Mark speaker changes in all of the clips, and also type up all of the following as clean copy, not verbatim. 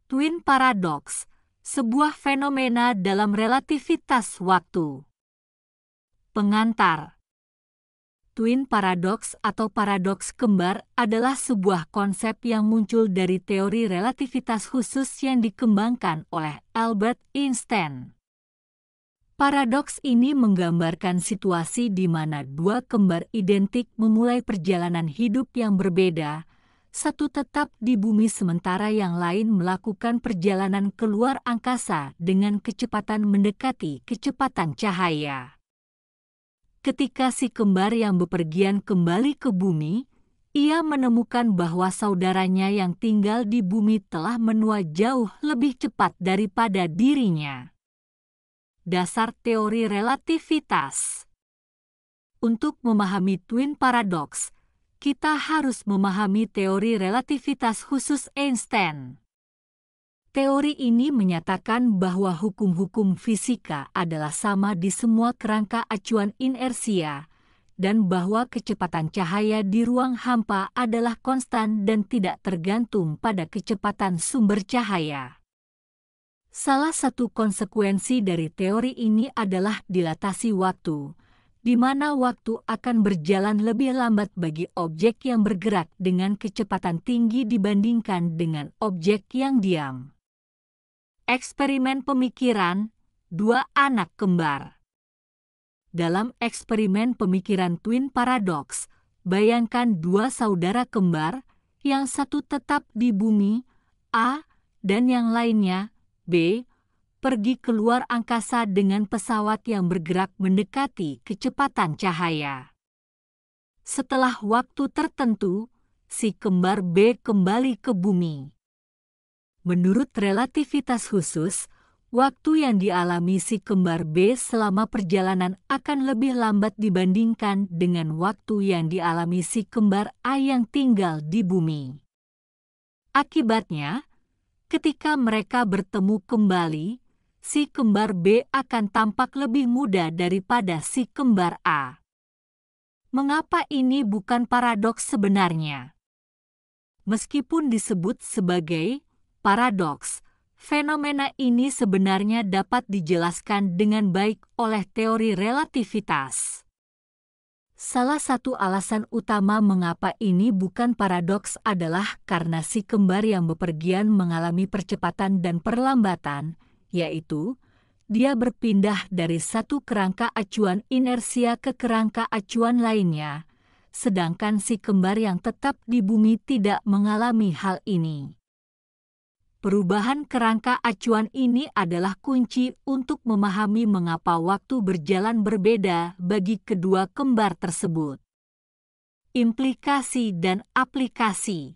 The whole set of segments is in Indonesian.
Speaker 1: Twin paradox, sebuah fenomena dalam relativitas waktu. Pengantar. Twin paradox atau paradoks kembar adalah sebuah konsep yang muncul dari teori relativitas khusus yang dikembangkan oleh Albert Einstein. Paradoks ini menggambarkan situasi di mana dua kembar identik memulai perjalanan hidup yang berbeda, satu tetap di bumi sementara yang lain melakukan perjalanan keluar angkasa dengan kecepatan mendekati kecepatan cahaya. Ketika si kembar yang bepergian kembali ke bumi, ia menemukan bahwa saudaranya yang tinggal di bumi telah menua jauh lebih cepat daripada dirinya. Dasar teori relativitas. Untuk memahami twin paradox, kita harus memahami teori relativitas khusus Einstein. Teori ini menyatakan bahwa hukum-hukum fisika adalah sama di semua kerangka acuan inersia, dan bahwa kecepatan cahaya di ruang hampa adalah konstan dan tidak tergantung pada kecepatan sumber cahaya. Salah satu konsekuensi dari teori ini adalah dilatasi waktu, di mana waktu akan berjalan lebih lambat bagi objek yang bergerak dengan kecepatan tinggi dibandingkan dengan objek yang diam. Eksperimen pemikiran dua anak kembar. Dalam eksperimen pemikiran twin paradox, bayangkan dua saudara kembar, yang satu tetap di bumi, A, dan yang lainnya, B, pergi keluar angkasa dengan pesawat yang bergerak mendekati kecepatan cahaya. Setelah waktu tertentu, si kembar B kembali ke bumi. Menurut relativitas khusus, waktu yang dialami si kembar B selama perjalanan akan lebih lambat dibandingkan dengan waktu yang dialami si kembar A yang tinggal di bumi. Akibatnya, ketika mereka bertemu kembali, si kembar B akan tampak lebih muda daripada si kembar A. Mengapa ini bukan paradoks sebenarnya? Meskipun disebut sebagai paradoks, fenomena ini sebenarnya dapat dijelaskan dengan baik oleh teori relativitas. Salah satu alasan utama mengapa ini bukan paradoks adalah karena si kembar yang bepergian mengalami percepatan dan perlambatan, yaitu dia berpindah dari satu kerangka acuan inersia ke kerangka acuan lainnya, sedangkan si kembar yang tetap di bumi tidak mengalami hal ini. Perubahan kerangka acuan ini adalah kunci untuk memahami mengapa waktu berjalan berbeda bagi kedua kembar tersebut. Implikasi dan aplikasi.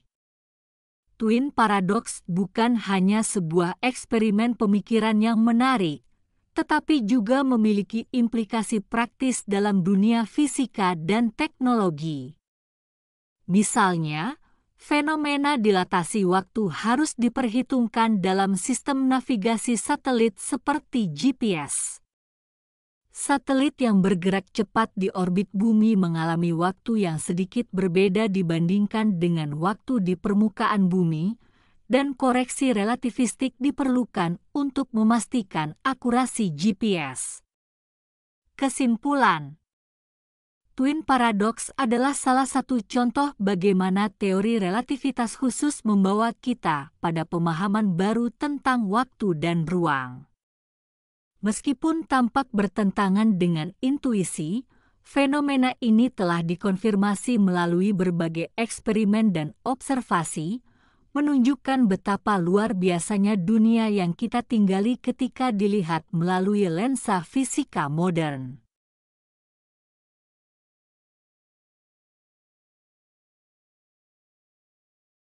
Speaker 1: Twin paradox bukan hanya sebuah eksperimen pemikiran yang menarik, tetapi juga memiliki implikasi praktis dalam dunia fisika dan teknologi. Misalnya, fenomena dilatasi waktu harus diperhitungkan dalam sistem navigasi satelit seperti GPS. Satelit yang bergerak cepat di orbit bumi mengalami waktu yang sedikit berbeda dibandingkan dengan waktu di permukaan bumi, dan koreksi relativistik diperlukan untuk memastikan akurasi GPS. Kesimpulan. Twin paradox adalah salah satu contoh bagaimana teori relativitas khusus membawa kita pada pemahaman baru tentang waktu dan ruang. Meskipun tampak bertentangan dengan intuisi, fenomena ini telah dikonfirmasi melalui berbagai eksperimen dan observasi, menunjukkan betapa luar biasanya dunia yang kita tinggali ketika dilihat melalui lensa fisika modern.